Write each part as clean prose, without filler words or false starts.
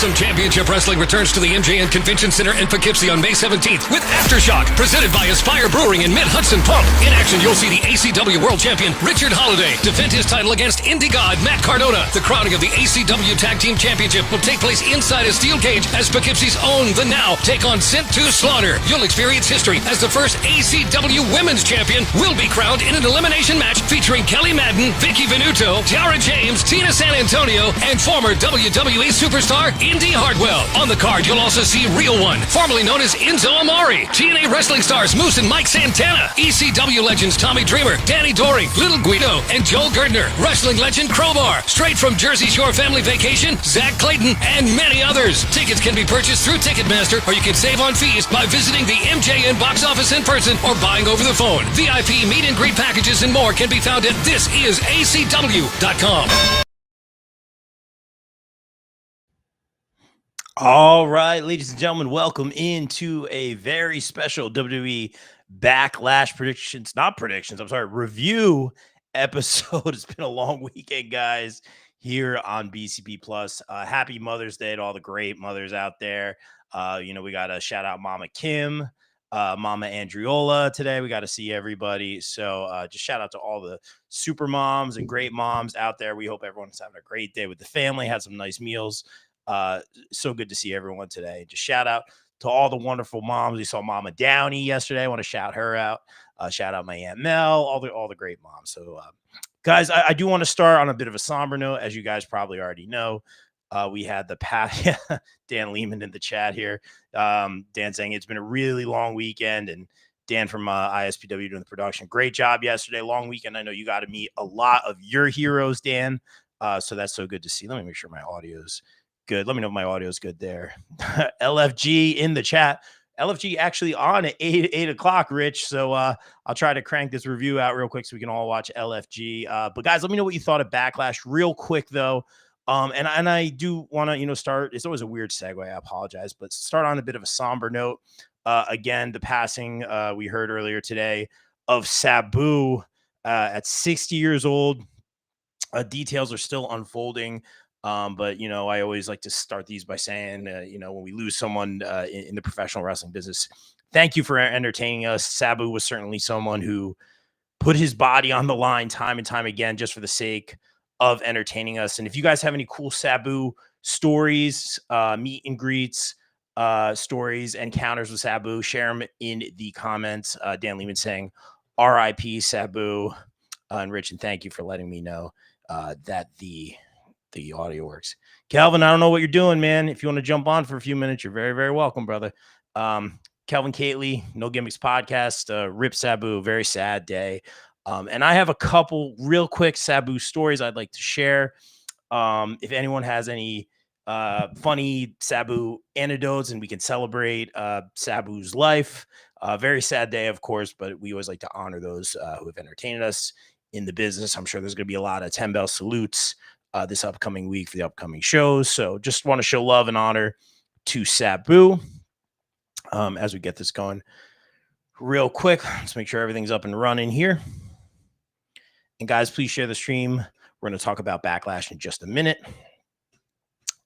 Awesome Championship Wrestling returns to the MJN Convention Center in Poughkeepsie on May 17th with Aftershock, presented by Aspire Brewing and Mid-Hudson Pump. In action, you'll see the ACW World Champion Richard Holiday defend his title against Indie God Matt Cardona. The crowning of the ACW Tag Team Championship will take place inside a steel cage as Poughkeepsie's own The Now take on Sent to Slaughter. You'll experience history as the first ACW Women's Champion will be crowned in an elimination match featuring Kelly Madden, Vicky Venuto, Tiara James, Tina San Antonio, and former WWE superstar Indy Hartwell. On the card, you'll also see Real One, formerly known as Enzo Amore, TNA wrestling stars Moose and Mike Santana, ECW legends Tommy Dreamer, Danny Doring, Little Guido, and Joel Gertner, wrestling legend Crowbar, straight from Jersey Shore Family Vacation, Zach Clayton, and many others. Tickets can be purchased through Ticketmaster, or you can save on fees by visiting the MJN box office in person or buying over the phone. VIP meet and greet packages and more can be found at thisisacw.com. All right, ladies and gentlemen, welcome into a very special WWE Backlash review episode. It's been a long weekend, guys, here on BCP Plus. Happy Mother's Day to all the great mothers out there. We got to shout out Mama Kim, Mama Andriola today. We got to see everybody. So just shout out to all the super moms and great moms out there. We hope everyone's having a great day with the family, had some nice meals. So good to see everyone today. Just shout out to all the wonderful moms. We saw Mama Downey yesterday. I want to shout her out. Shout out my Aunt Mel, all the great moms. So guys, I do want to start on a bit of a somber note. As you guys probably already know, we had the Dan Lehman in the chat here. Dan saying it's been a really long weekend, and Dan from ISPW doing the production. Great job yesterday. Long weekend. I know you got to meet a lot of your heroes, Dan. So that's so good to see. Let me make sure my audio's good. Let me know if my audio is good there. LFG in the chat. LFG actually on at 8 o'clock, Rich. So I'll try to crank this review out real quick so we can all watch LFG. But guys, let me know what you thought of Backlash real quick, though. And I do want to, start. It's always a weird segue. I apologize, but start on a bit of a somber note. Again, the passing we heard earlier today of Sabu at 60 years old. Details are still unfolding. But, I always like to start these by saying, when we lose someone in the professional wrestling business, thank you for entertaining us. Sabu was certainly someone who put his body on the line time and time again, just for the sake of entertaining us. And if you guys have any cool Sabu stories, meet and greets, stories, encounters with Sabu, share them in the comments. Dan Lehman saying, RIP Sabu. And Rich, and thank you for letting me know that the audio works. Calvin, I don't know what you're doing, man. If you want to jump on for a few minutes, you're very, very welcome, brother. Kelvin Cately, No Gimmicks Podcast, Rip Sabu, very sad day. And I have a couple real quick Sabu stories I'd like to share. If anyone has any funny Sabu anecdotes and we can celebrate Sabu's life. Very sad day, of course, but we always like to honor those who have entertained us in the business. I'm sure there's going to be a lot of 10-bell salutes this upcoming week for the upcoming shows. So just want to show love and honor to Sabu as we get this going real quick. Let's make sure everything's up and running here. And guys, please share the stream. We're going to talk about Backlash in just a minute.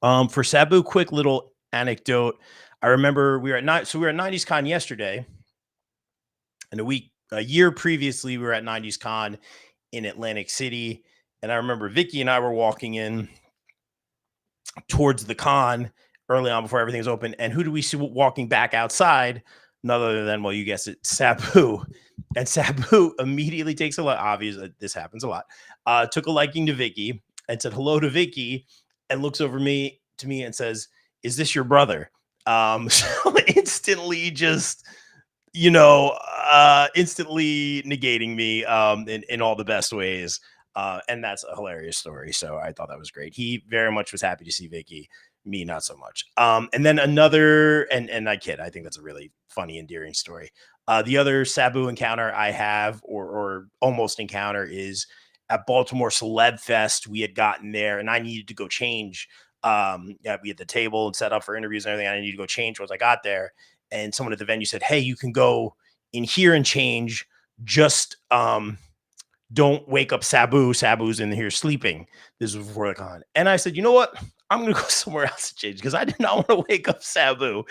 For Sabu, quick little anecdote. I remember we were at 90s Con yesterday, and a year previously we were at 90s Con in Atlantic City. And I remember Vicky and I were walking in towards the con early on before everything was open. And who do we see walking back outside? None other than, well, you guessed it, Sabu. And Sabu immediately takes a lot. Obviously, this happens a lot. Took a liking to Vicky and said hello to Vicky and looks over to me and says, "Is this your brother?" So instantly just, instantly negating me in all the best ways. And that's a hilarious story. So I thought that was great. He very much was happy to see Vicky, me not so much. And then another, and I kid, I think that's a really funny, endearing story. The other Sabu encounter I have, or almost encounter, is at Baltimore Celeb Fest. We had gotten there and I needed to go change. We had the table and set up for interviews and everything. I needed to go change once I got there. And someone at the venue said, "Hey, you can go in here and change. Just, don't wake up Sabu. Sabu's in here sleeping." This was before the con. And I said, "You know what? I'm gonna go somewhere else to change because I did not want to wake up Sabu.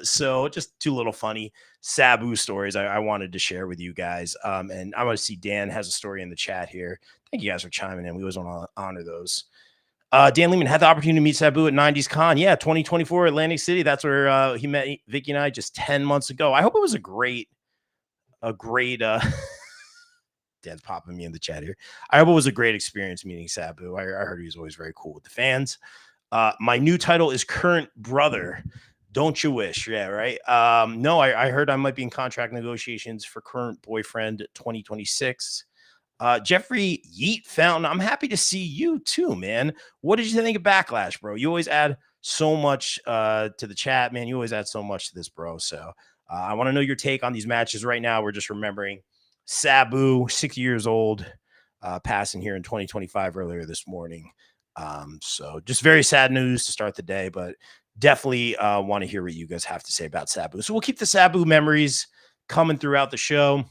So just two little funny Sabu stories I wanted to share with you guys. And I want to see Dan has a story in the chat here. Thank you guys for chiming in. We always want to honor those. Dan Lehman had the opportunity to meet Sabu at 90s Con. Yeah, 2024 Atlantic City. That's where he met Vicky and I just 10 months ago. I hope it was a great Dan's popping me in the chat here. I hope it was a great experience meeting Sabu. I heard he was always very cool with the fans. My new title is current brother. Don't you wish? Yeah, right. No, I heard I might be in contract negotiations for current boyfriend 2026. Jeffrey Yeet Fountain, I'm happy to see you too, man. What did you think of Backlash, bro? You always add so much to the chat, man. You always add so much to this, bro. So I want to know your take on these matches right now. We're just remembering Sabu, 60 years old, passing here in 2025 earlier this morning. So just very sad news to start the day, but definitely want to hear what you guys have to say about Sabu. So we'll keep the Sabu memories coming throughout the show,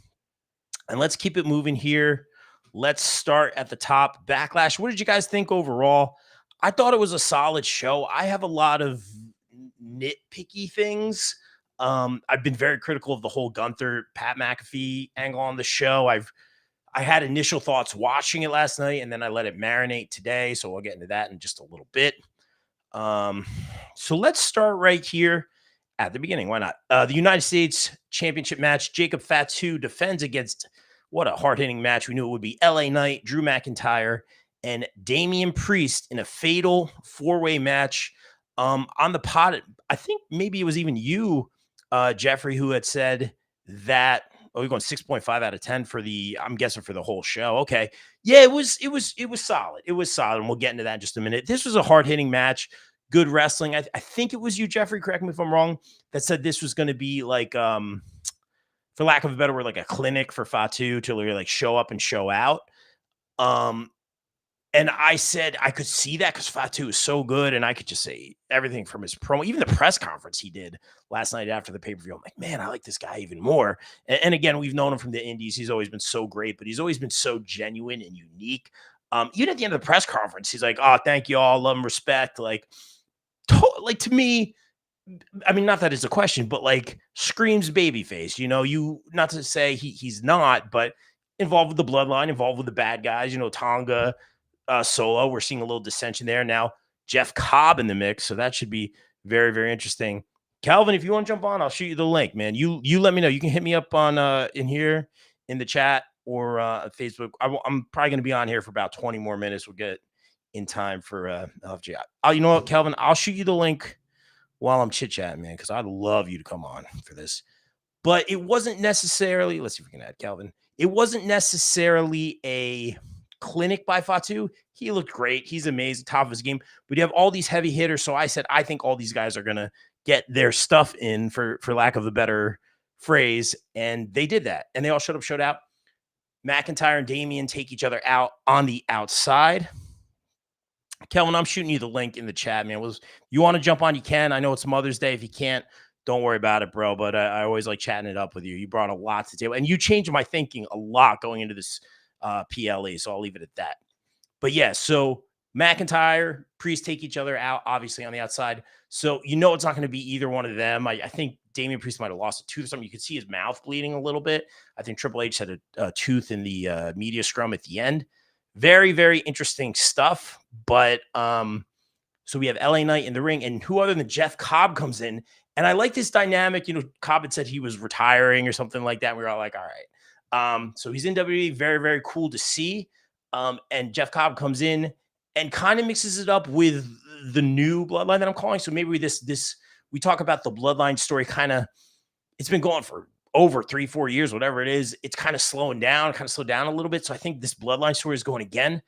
and let's keep it moving here. Let's start at the top. Backlash. What did you guys think overall? I thought it was a solid show. I have a lot of nitpicky things. I've been very critical of the whole Gunther Pat McAfee angle on the show. I had initial thoughts watching it last night, and then I let it marinate today. So we'll get into that in just a little bit. So let's start right here at the beginning. Why not? The United States Championship match. Jacob Fatu defends against, what a hard-hitting match. We knew it would be LA Knight, Drew McIntyre, and Damian Priest in a fatal four-way match. On the pod, I think maybe it was even you, Jeffrey, who had said that, we're going 6.5 out of 10 for I'm guessing for the whole show. Okay. Yeah, it was solid. It was solid. And we'll get into that in just a minute. This was a hard-hitting match. Good wrestling. I think it was you, Jeffrey, correct me if I'm wrong, that said this was going to be like, for lack of a better word, like a clinic for Fatu to like show up and show out. And I said I could see that because Fatu is so good, and I could just say everything from his promo, even the press conference he did last night after the pay-per-view. I'm like, man, I like this guy even more. And again, we've known him from the indies. He's always been so great, but he's always been so genuine and unique. Even at the end of the press conference, he's like, oh, thank you all, love and respect. Like to me, I mean, not that it's a question, but like screams babyface, not to say he's not, but involved with the bloodline, involved with the bad guys, Tonga, Solo. We're seeing a little dissension there. Now, Jeff Cobb in the mix. So that should be very, very interesting. Calvin, if you want to jump on, I'll shoot you the link, man. You let me know. You can hit me up on in here in the chat or Facebook. I'm probably going to be on here for about 20 more minutes. We'll get in time for LFG. You know what, Calvin? I'll shoot you the link while I'm chit-chatting, man, because I'd love you to come on for this. But it wasn't necessarily, let's see if we can add Calvin. It wasn't necessarily a clinic by Fatu. He looked great. He's amazing, top of his game. But you have all these heavy hitters. So I said, I think all these guys are going to get their stuff in, for lack of a better phrase. And they did that. And they all showed out. McIntyre and Damian take each other out on the outside. Kelvin, I'm shooting you the link in the chat, man. You want to jump on, you can. I know it's Mother's Day. If you can't, don't worry about it, bro. But I always like chatting it up with you. You brought a lot to the table. And you changed my thinking a lot going into this PLE, so I'll leave it at that. But yeah, so McIntyre, Priest take each other out, obviously on the outside. So it's not going to be either one of them. I think Damian Priest might have lost a tooth or something. You could see his mouth bleeding a little bit. I think Triple H had a tooth in the media scrum at the end. Very, very interesting stuff. But so we have LA Knight in the ring, and who other than Jeff Cobb comes in. And I like this dynamic. Cobb had said he was retiring or something like that. And we were all like, all right. So he's in WWE. Very, very cool to see. And Jeff Cobb comes in and kind of mixes it up with the new bloodline that I'm calling. So maybe we talk about the bloodline story it's been going for over 3-4 years, whatever it is. It's kind of slowed down a little bit. So I think this bloodline story is going again.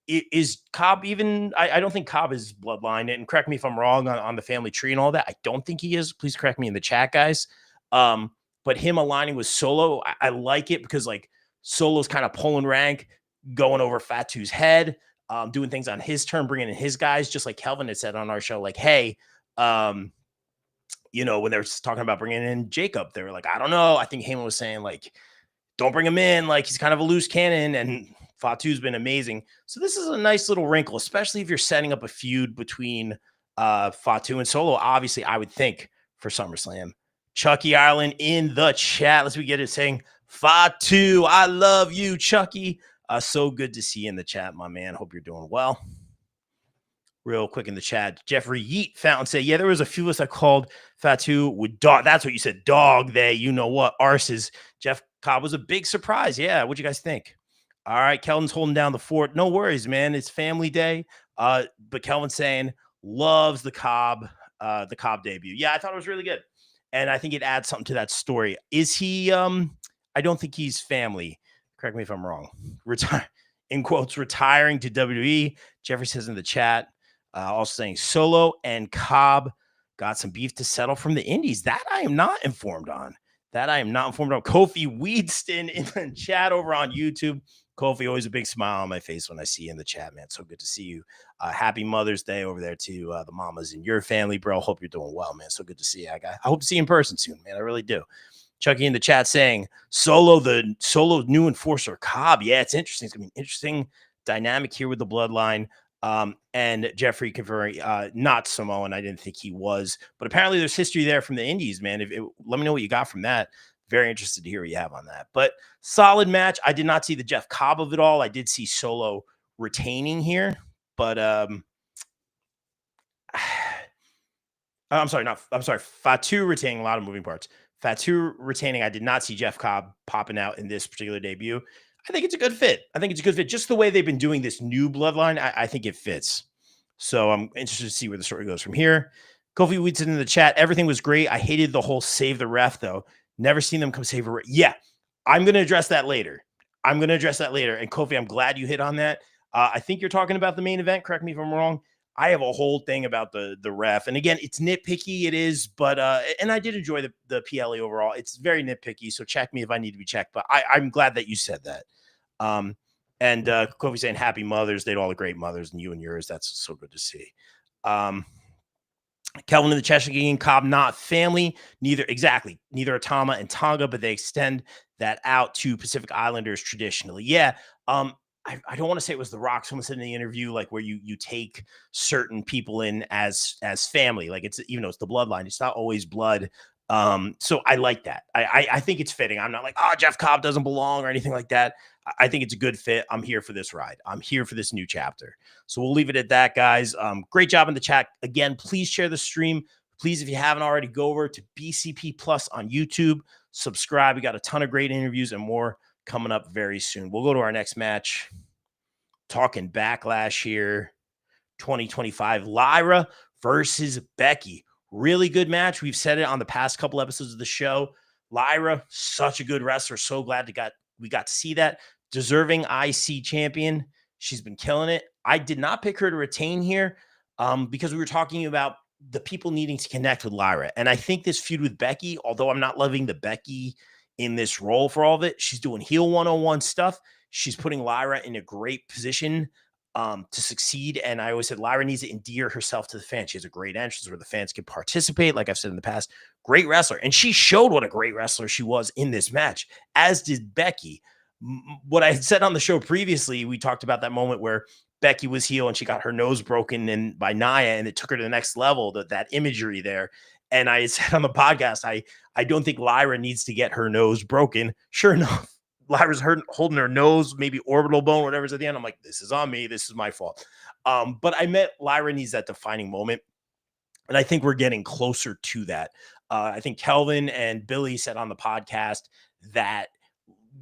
Is Cobb even, I don't think Cobb is bloodline, and correct me if I'm wrong on the family tree and all that. I don't think he is. Please correct me in the chat, guys. But him aligning with Solo, I like it because like Solo's kind of pulling rank, going over Fatu's head, doing things on his turn, bringing in his guys, just like Kelvin had said on our show, like, hey, when they're talking about bringing in Jacob, they were like, I don't know. I think Heyman was saying like, don't bring him in. Like he's kind of a loose cannon. And Fatu's been amazing. So this is a nice little wrinkle, especially if you're setting up a feud between Fatu and Solo. Obviously, I would think for SummerSlam. Chucky Ireland in the chat. Let's get it saying, Fatu, I love you, Chucky. So good to see you in the chat, my man. Hope you're doing well. Real quick in the chat, Jeffrey Yeet Fountain said, yeah, there was a few of us that called Fatu with dog. That's what you said, dog. They, you know what, arses. Jeff Cobb was a big surprise. Yeah, what'd you guys think? All right, Kelvin's holding down the fort. No worries, man. It's family day. But Kelvin's saying loves the Cobb debut. Yeah, I thought it was really good. And I think it adds something to that story. Is he I don't think he's family. Correct me if I'm wrong. In quotes, retiring to WWE. Jeffrey says in the chat. Also saying Solo and Cobb got some beef to settle from the Indies. That I am not informed on. Kofi Weedston in the chat over on YouTube. Kofi, always a big smile on my face when I see you in the chat, man. So good to see you. Happy Mother's Day over there to the mamas in your family, bro. Hope you're doing well, man. So good to see you. I hope to see you in person soon, man. I really do. Chucky in the chat saying Solo new enforcer Cobb. Yeah, it's interesting. It's gonna be an interesting dynamic here with the bloodline. And Jeffrey confirming not Samoan. I didn't think he was, but apparently there's history there from the Indies, man. Let me know what you got from that. Very interested to hear what you have on that. But solid match. I did not see the Jeff Cobb of it all. I did see Solo retaining here, but Fatu retaining, a lot of moving parts. Fatu retaining. I did not see Jeff Cobb popping out in this particular debut. I think it's a good fit. Just the way they've been doing this new bloodline, I think it fits. So I'm interested to see where the story goes from here. Kofi Weedson in the chat. Everything was great. I hated the whole save the ref, though. Never seen them come save a ref. Yeah, I'm going to address that later. And Kofi, I'm glad you hit on that. I think you're talking about the main event. Correct me if I'm wrong. I have a whole thing about the ref. And again, it's nitpicky. It is, but and I did enjoy the PLE overall. It's very nitpicky. So check me if I need to be checked. But I'm glad that you said that. And Kofi saying happy Mother's Day to all the great mothers and you and yours. That's so good to see. Kelvin in the Cheshire King, Cobb not family, neither Atama and Tonga, but they extend that out to Pacific Islanders traditionally. Yeah. I don't want to say it was The Rock. Someone said in the interview, like where you take certain people in as family, like it's, even though it's the bloodline, it's not always blood. So I like that. I think it's fitting. I'm not like, oh, Jeff Cobb doesn't belong or anything like that. I think it's a good fit. I'm here for this ride. I'm here for this new chapter. So we'll leave it at that, guys. Great job in the chat. Again, please share the stream. Please, if you haven't already, go over to BCP Plus on YouTube. Subscribe. We got a ton of great interviews and more coming up very soon. We'll go to our next match. Talking Backlash here. 2025. Lyra versus Becky. Really good match. We've said it on the past couple episodes of the show. Lyra, such a good wrestler. So glad we got to see that. Deserving IC champion. She's been killing it. I did not pick her to retain here because we were talking about the people needing to connect with Lyra. And I think this feud with Becky, although I'm not loving the Becky in this role for all of it, she's doing heel 101 stuff. She's putting Lyra in a great position to succeed. And I always said Lyra needs to endear herself to the fans. She has a great entrance where the fans can participate. Like I've said in the past, great wrestler. And she showed what a great wrestler she was in this match, as did Becky. What I had said on the show previously, we talked about that moment where Becky was heel and she got her nose broken by Nia, and it took her to the next level, that imagery there. And I said on the podcast, I don't think Lyra needs to get her nose broken. Sure enough, Lyra's holding her nose, maybe orbital bone, whatever's at the end. I'm like, this is on me. This is my fault. But I meant Lyra needs that defining moment. And I think we're getting closer to that. I think Kelvin and Billy said on the podcast that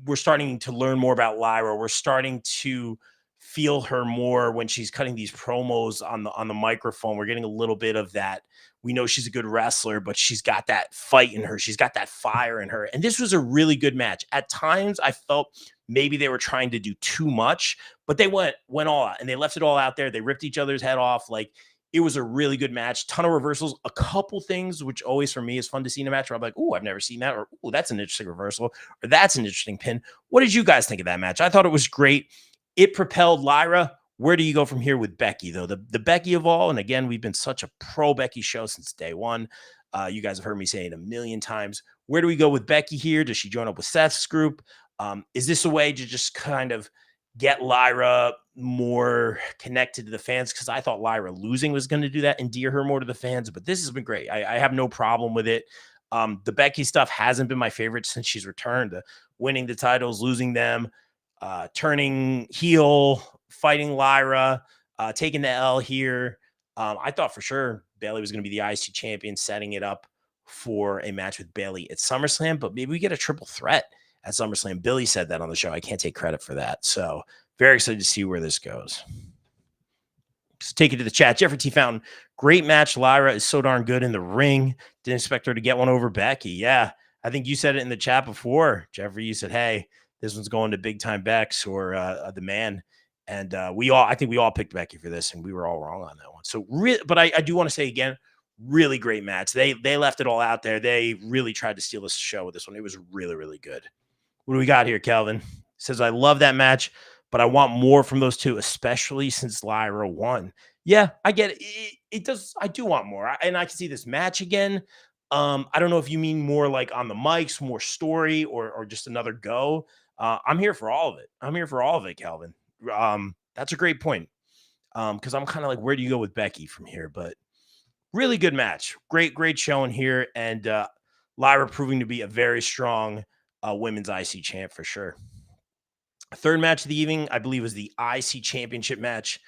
we're starting to learn more about Lyra. We're starting to feel her more when she's cutting these promos on the microphone. We're getting a little bit of that. We know she's a good wrestler, but she's got that fight in her. She's got that fire in her. And this was a really good match. At times, I felt maybe they were trying to do too much, but they went all out and they left it all out there. They ripped each other's head off. Like, it was a really good match. Ton of reversals. A couple things, which always for me is fun to see in a match where I'm like, oh, I've never seen that. Or, oh, that's an interesting reversal. Or that's an interesting pin. What did you guys think of that match? I thought it was great. It propelled Lyra. Where do you go from here with Becky, though? The Becky of all, and again, we've been such a pro Becky show since day one. You guys have heard me say it a million times. Where do we go with Becky here? Does she join up with Seth's group? Is this a way to just kind of get Lyra more connected to the fans, because I thought Lyra losing was going to do that, endear her more to the fans. But this has been great. I have no problem with it. The Becky stuff hasn't been my favorite since she's returned. Winning the titles, losing them, turning heel, fighting Lyra, taking the L here. I thought for sure Bayley was going to be the IC champion, setting it up for a match with Bayley at SummerSlam, but maybe we get a triple threat at SummerSlam. Billy said that on the show. I can't take credit for that. So very excited to see where this goes. Just take it to the chat. Jeffrey T. Fountain, great match. Lyra is so darn good in the ring. Didn't expect her to get one over Becky. Yeah, I think you said it in the chat before, Jeffrey. You said, hey, this one's going to Big Time Bex or the man. And I think we all picked Becky for this, and we were all wrong on that one. So, but I do want to say again, really great match. They left it all out there. They really tried to steal the show with this one. It was really, really good. What do we got here, Kelvin? Says, I love that match, but I want more from those two, especially since Lyra won. Yeah, I get it. It does. I do want more. And I can see this match again. I don't know if you mean more like on the mics, more story, or just another go. I'm here for all of it. I'm here for all of it, Kelvin. That's a great point. Because I'm kind of like, where do you go with Becky from here? But really good match. Great showing here. And Lyra proving to be a very strong women's IC champ for sure. Third match of the evening, I believe, was the IC championship match.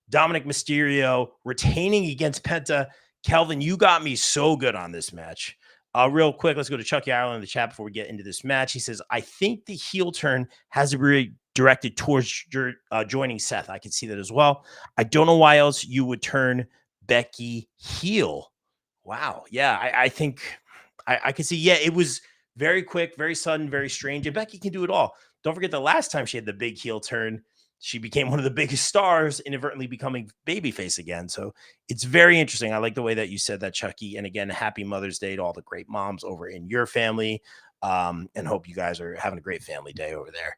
Dominic Mysterio retaining against Penta. Kelvin, you got me so good on this match. Real quick, let's go to Chucky Ireland in the chat before we get into this match. He says, I think the heel turn has to be directed towards joining Seth. I can see that as well. I don't know why else you would turn Becky heel. Wow. Yeah, I think I can see. Yeah, it was very quick, very sudden, very strange. And Becky can do it all. Don't forget the last time she had the big heel turn, she became one of the biggest stars, inadvertently becoming babyface again. So it's very interesting. I like the way that you said that, Chucky. And again, happy Mother's Day to all the great moms over in your family. And hope you guys are having a great family day over there.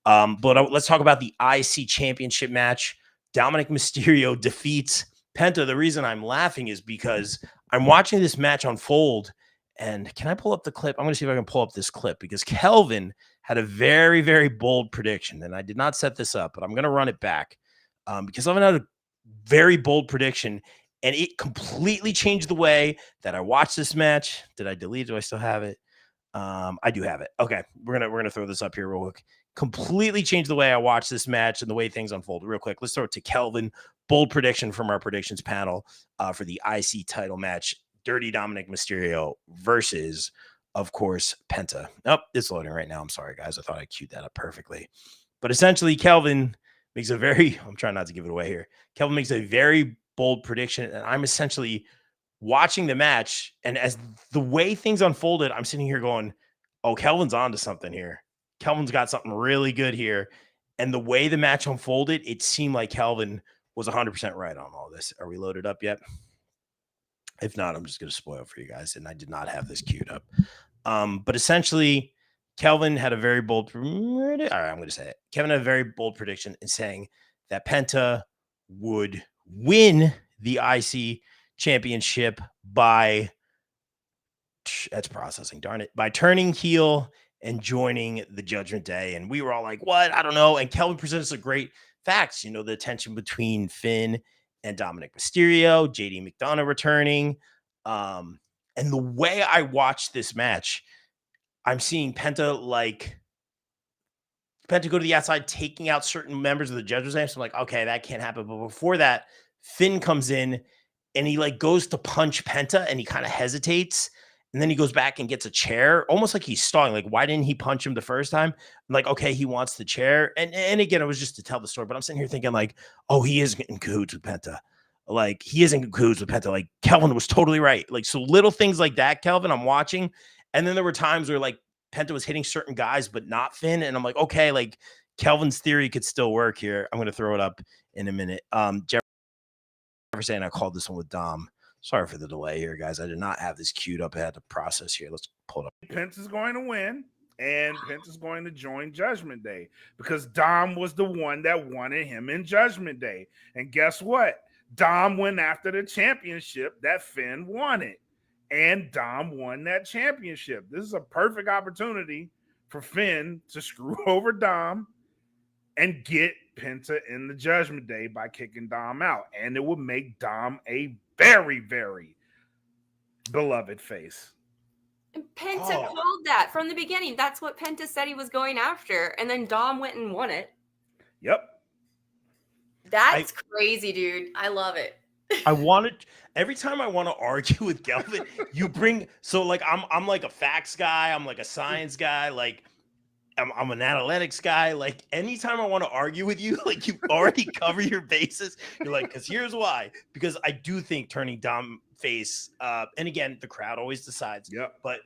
But let's talk about the IC championship match. Dominic Mysterio defeats Penta. The reason I'm laughing is because I'm watching this match unfold. And can I pull up the clip? I'm going to see if I can pull up this clip, because Kelvin had a very, very bold prediction. And I did not set this up, but I'm going to run it back because Kelvin had a very bold prediction, and it completely changed the way that I watched this match. Did I delete it? Do I still have it? I do have it. Okay. We're going to throw this up here real quick. Completely changed the way I watched this match and the way things unfold. Real quick. Let's throw it to Kelvin. Bold prediction from our predictions panel for the IC title match. Dirty Dominic Mysterio versus, of course, Penta. Oh, it's loading right now. I'm sorry, guys. I thought I queued that up perfectly. But essentially, Kelvin makes a very, I'm trying not to give it away here. Kelvin makes a very bold prediction, and I'm essentially watching the match. And as the way things unfolded, I'm sitting here going, oh, Kelvin's onto something here. Kelvin's got something really good here. And the way the match unfolded, it seemed like Kelvin was 100% right on all this. Are we loaded up yet? If not, I'm just going to spoil for you guys. And I did not have this queued up. But essentially, Kelvin had a very bold. All right, I'm going to say it. Kevin had a very bold prediction in saying that Penta would win the IC championship by, that's processing, darn it, by turning heel and joining the Judgment Day. And we were all like, what? I don't know. And Kelvin presented some great facts, the tension between Finn and Dominic Mysterio, JD McDonough returning. And the way I watched this match, I'm seeing Penta go to the outside, taking out certain members of the Judgment Day. So I'm like, okay, that can't happen. But before that, Finn comes in and he goes to punch Penta and he kind of hesitates. And then he goes back and gets a chair, almost like he's stalling. Like, why didn't he punch him the first time? I'm like, okay, he wants the chair. And again, it was just to tell the story. But I'm sitting here thinking like, oh, he is in cahoots with Penta. Like, he is in cahoots with Penta. Like, Kelvin was totally right. Like, so little things like that, Kelvin, I'm watching. And then there were times where like Penta was hitting certain guys, but not Finn. And I'm like, okay, like Kelvin's theory could still work here. I'm going to throw it up in a minute. Jefferson saying I called this one with Dom. Sorry for the delay here, guys. I did not have this queued up. I had to process here. Let's pull it up. Pence is going to win, and Pence is going to join Judgment Day because Dom was the one that wanted him in Judgment Day. And guess what? Dom went after the championship that Finn wanted, and Dom won that championship. This is a perfect opportunity for Finn to screw over Dom and get Penta in the Judgment Day by kicking Dom out. And it would make Dom a very, very beloved face. And Penta called that from the beginning. That's what Penta said he was going after. And then Dom went and won it. Yep. That's crazy, dude. I love it. Every time I want to argue with Kelvin, you bring, so like, I'm like a facts guy. I'm like a science guy. Like I'm an analytics guy. Like anytime I want to argue with you, like you already cover your bases. You're like, because here's why. Because I do think turning Dom face, and again, the crowd always decides. Yep. But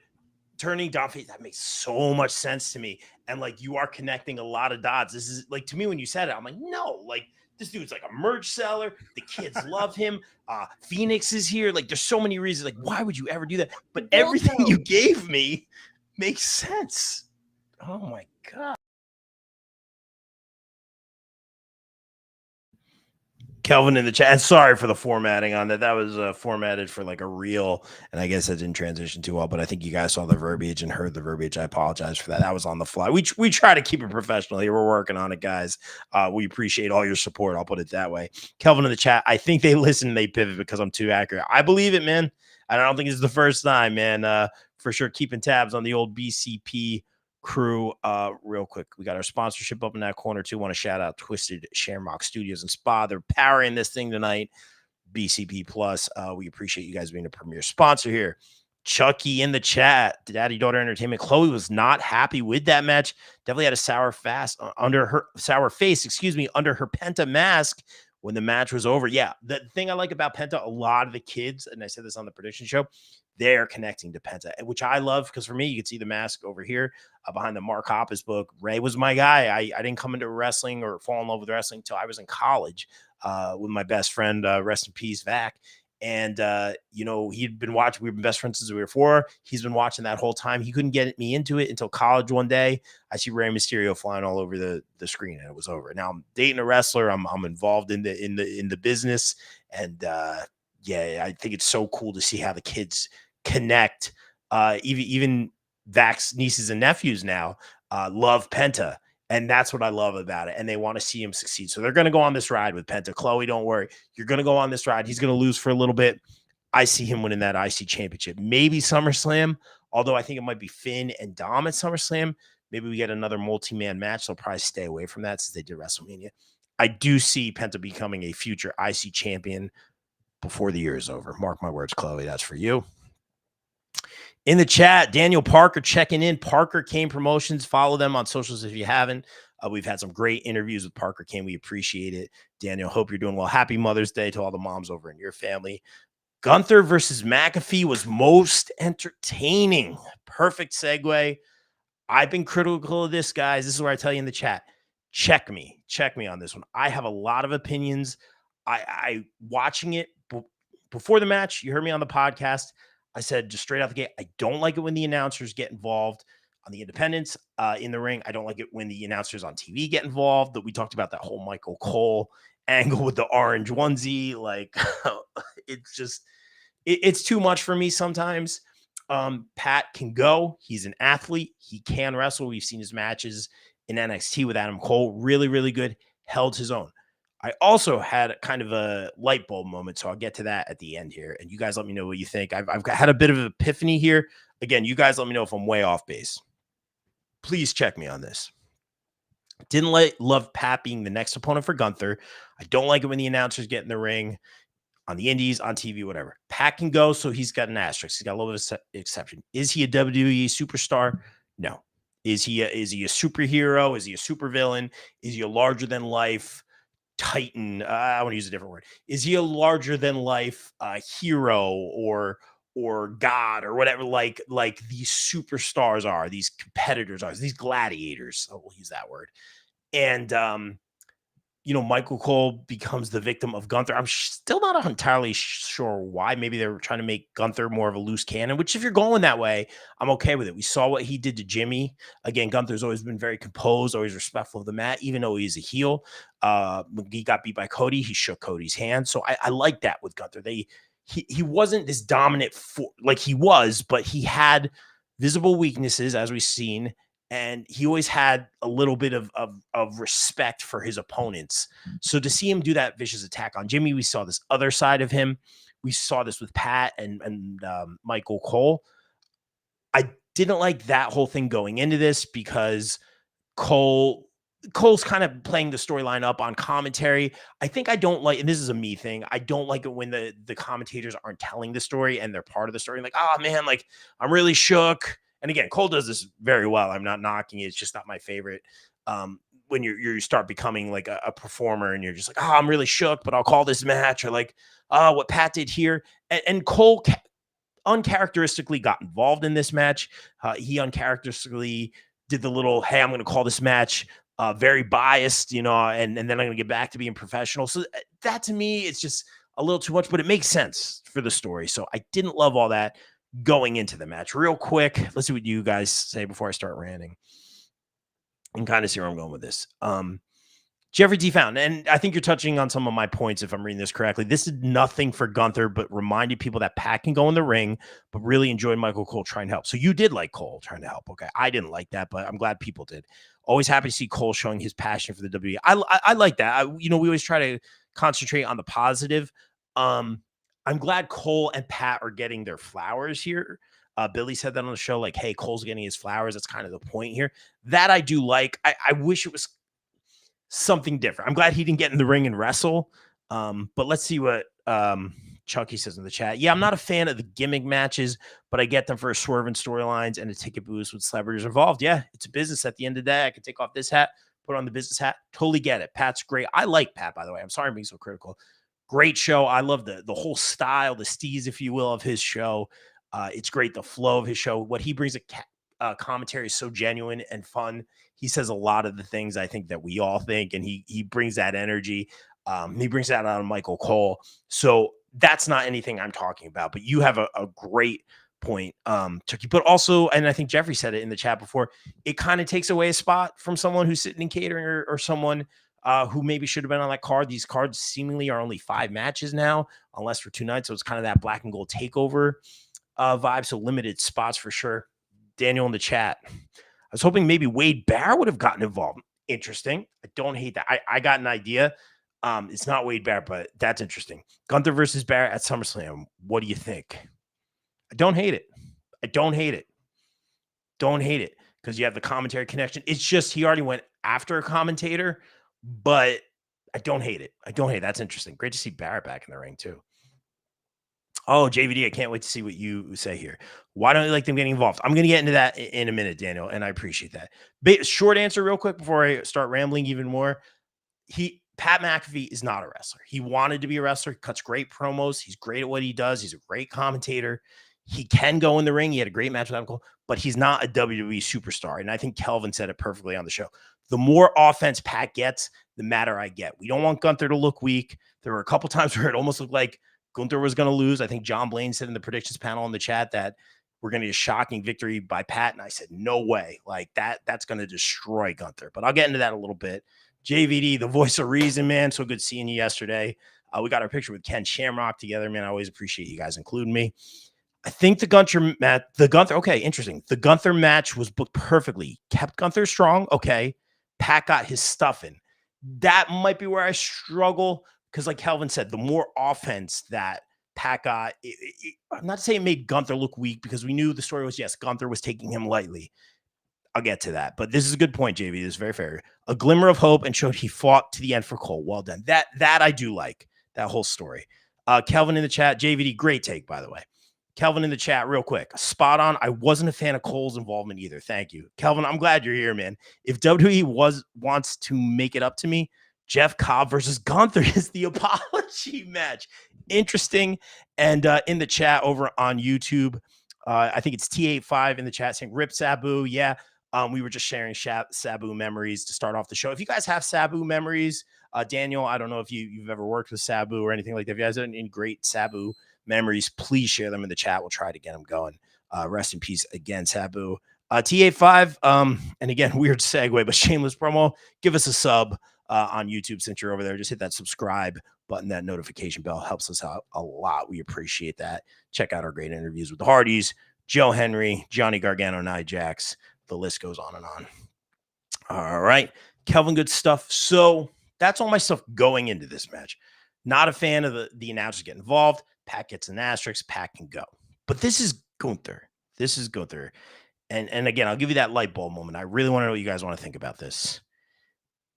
turning Dom face, that makes so much sense to me. And like you are connecting a lot of dots. This is like, to me, when you said it, I'm like, no, like this dude's like a merch seller. The kids love him. Phoenix is here. Like there's so many reasons. Like, why would you ever do that? But everything you gave me makes sense. Oh my God. Kelvin in the chat. And sorry for the formatting on that. That was formatted for like a reel. And I guess that didn't transition too well, but I think you guys saw the verbiage and heard the verbiage. I apologize for that. That was on the fly. We try to keep it professional here. We're working on it, guys. We appreciate all your support. I'll put it that way. Kelvin in the chat. I think they listen and they pivot because I'm too accurate. I believe it, man. I don't think it's the first time, man. For sure. Keeping tabs on the old BCP crew. Real quick, we got our sponsorship up in that corner too. Want to shout out Twisted Shamrock Studios and Spa. They're powering this thing tonight. BCP Plus. We appreciate you guys being a premier sponsor here. Chucky in the chat. Daddy Daughter Entertainment. Chloe was not happy with that match. Definitely had a sour face under her Penta mask when the match was over. Yeah, the thing I like about Penta, a lot of the kids, and I said this on the prediction show, they're connecting to Penta, which I love because for me, you can see the mask over here behind the Mark Hoppus book. Ray was my guy. I didn't come into wrestling or fall in love with wrestling until I was in college with my best friend, rest in peace, Vac. And, he'd been watching. We've been best friends since we were 4. He's been watching that whole time. He couldn't get me into it until college one day. I see Rey Mysterio flying all over the screen and it was over. Now I'm dating a wrestler. I'm involved in the business. And yeah, I think it's so cool to see how the kids connect. Even Vac's nieces and nephews now love Penta, and that's what I love about it. And they want to see him succeed, so they're going to go on this ride with Penta. Chloe, don't worry, you're going to go on this ride. He's going to lose for a little bit. I see him winning that IC championship, maybe SummerSlam. Although I think it might be Finn and Dom at SummerSlam. Maybe we get another multi-man match. They'll probably stay away from that since they did WrestleMania. I do see Penta becoming a future IC champion before the year is over. Mark my words, Chloe. That's for you. In the chat, Daniel Parker checking in. Parker Kane Promotions. Follow them on socials if you haven't. We've had some great interviews with Parker Kane. We appreciate it. Daniel, hope you're doing well. Happy Mother's Day to all the moms over in your family. Gunther versus McAfee was most entertaining. Perfect segue. I've been critical of this, guys. This is where I tell you in the chat. Check me on this one. I have a lot of opinions. I watching it before the match. You heard me on the podcast. I said just straight out the gate, I don't like it when the announcers get involved on the independents in the ring. I don't like it when the announcers on TV get involved. That we talked about that whole Michael Cole angle with the orange onesie. Like it's too much for me sometimes. Pat can go. He's an athlete. He can wrestle. We've seen his matches in NXT with Adam Cole. Really, really good. Held his own. I also had kind of a light bulb moment, so I'll get to that at the end here. And you guys let me know what you think. I've had a bit of an epiphany here. Again, you guys let me know if I'm way off base. Please check me on this. Didn't love Pat being the next opponent for Gunther. I don't like it when the announcers get in the ring on the indies, on TV, whatever. Pat can go, so he's got an asterisk. He's got a little bit of exception. Is he a WWE superstar? No. Is he a superhero? Is he a supervillain? Is he a larger than life Titan? I want to use a different word. Is he a larger than life hero or God or whatever? Like these superstars are, these competitors are, these gladiators. We'll use that word. And Michael Cole becomes the victim of Gunther. I'm still not entirely sure why. Maybe they were trying to make Gunther more of a loose cannon, which if you're going that way, I'm okay with it. We saw what he did to Jimmy. Again, Gunther's always been very composed, always respectful of the mat, even though he's a heel. When he got beat by Cody, he shook Cody's hand. So I like that with Gunther. He wasn't this dominant like he was, but he had visible weaknesses, as we've seen, and he always had a little bit of respect for his opponents. So to see him do that vicious attack on Jimmy, we saw this other side of him. We saw this with Pat and Michael Cole. I didn't like that whole thing going into this because Cole's kind of playing the storyline up on commentary. I think I don't like, and this is a me thing, I don't like it when the commentators aren't telling the story and they're part of the story. Like, oh man, like I'm really shook. And again, Cole does this very well. I'm not knocking it. It's just not my favorite. When you start becoming like a performer and you're just like, oh, I'm really shook, but I'll call this match, or like, what Pat did here. And Cole uncharacteristically got involved in this match. He uncharacteristically did the little, hey, I'm going to call this match very biased, and then I'm going to get back to being professional. So that to me, it's just a little too much, but it makes sense for the story. So I didn't love all that going into the match. Real quick, let's see what you guys say before I start ranting and kind of see where I'm going with this. Jeffrey T. Fountain, and I think you're touching on some of my points if I'm reading this correctly. This is nothing for Gunther, but reminded people that Pat can go in the ring, but really enjoyed Michael Cole trying to help. So you did like Cole trying to help. Okay. I didn't like that, but I'm glad people did. Always happy to see Cole showing his passion for the WWE. I like that. We always try to concentrate on the positive. I'm glad Cole and Pat are getting their flowers here. Billy said that on the show, like, hey, Cole's getting his flowers. That's kind of the point here. That I do like. I wish it was something different. I'm glad he didn't get in the ring and wrestle. But let's see what Chucky says in the chat. Yeah, I'm not a fan of the gimmick matches, but I get them for swerving storylines and a ticket boost with celebrities involved. Yeah, it's a business at the end of the day. I could take off this hat, put on the business hat. Totally get it. Pat's great. I like Pat, by the way. I'm sorry I'm being so critical. Great show. I love the whole style, the steez, if you will, of his show. It's great. The flow of his show. What he brings commentary is so genuine and fun. He says a lot of the things I think that we all think, and he brings that energy. He brings that out of Michael Cole. So that's not anything I'm talking about, but you have a great point, Chucky. But also, and I think Jeffrey said it in the chat before, it kind of takes away a spot from someone who's sitting in catering or someone who maybe should have been on that card. These cards seemingly are only 5 matches now, unless for 2 nights. So it's kind of that black and gold takeover vibe. So limited spots for sure. Daniel in the chat, I was hoping maybe Wade Barrett would have gotten involved. Interesting. I don't hate that. I got an idea. It's not Wade Barrett, but that's interesting. Gunther versus Barrett at SummerSlam. What do you think? I don't hate it. Don't hate it because you have the commentary connection. It's just he already went after a commentator, but I don't hate it. That's interesting. Great to see Barrett back in the ring too. Oh, JVD, I can't wait to see what you say here. Why don't you like them getting involved? I'm going to get into that in a minute, Daniel, and I appreciate that. Short answer real quick before I start rambling even more. Pat McAfee is not a wrestler. He wanted to be a wrestler. He cuts great promos. He's great at what he does. He's a great commentator. He can go in the ring. He had a great match with Adam Cole, but he's not a WWE superstar. And I think Kelvin said it perfectly on the show. The more offense Pat gets, the madder I get. We don't want Gunther to look weak. There were a couple times where it almost looked like Gunther was going to lose. I think John Blaine said in the predictions panel in the chat that we're going to get a shocking victory by Pat. And I said, no way. Like that's going to destroy Gunther. But I'll get into that a little bit. JVD, the voice of reason, man. So good seeing you yesterday. We got our picture with Ken Shamrock together, man. I always appreciate you guys including me. I think the Gunther match, okay, interesting. The Gunther match was booked perfectly. Kept Gunther strong. Okay. Pat got his stuff in. That might be where I struggle. Because like Kelvin said, the more offense that Pat got, I'm not saying it made Gunther look weak because we knew the story was, yes, Gunther was taking him lightly. I'll get to that. But this is a good point, JV. This is very fair. A glimmer of hope and showed he fought to the end for Cole. Well done. That I do like, that whole story. Kelvin in the chat, JVD, great take, by the way. Kelvin in the chat, real quick. Spot on. I wasn't a fan of Cole's involvement either. Thank you. Kelvin, I'm glad you're here, man. If WWE wants to make it up to me, Jeff Cobb versus Gunther is the apology match. Interesting. And in the chat over on YouTube, I think it's T85 in the chat saying, Rip Sabu. Yeah. We were just sharing Sabu memories to start off the show. If you guys have Sabu memories, Daniel, I don't know if you've ever worked with Sabu or anything like that. If you guys have any great Sabu memories, please share them in the chat. We'll try to get them going. Rest in peace again, Sabu. T85, and again, weird segue, but shameless promo. Give us a sub on YouTube since you're over there. Just hit that subscribe button, that notification bell helps us out a lot. We appreciate that. Check out our great interviews with the Hardys, Joe Henry, Johnny Gargano, Nia Jax, the list goes on and on. All right, Kelvin, good stuff. So that's all my stuff going into this match. Not a fan of the announcers get involved. Pat gets an asterisk. Pat can go. But this is Gunther. This is Gunther. And again, I'll give you that light bulb moment. I really want to know what you guys want to think about this.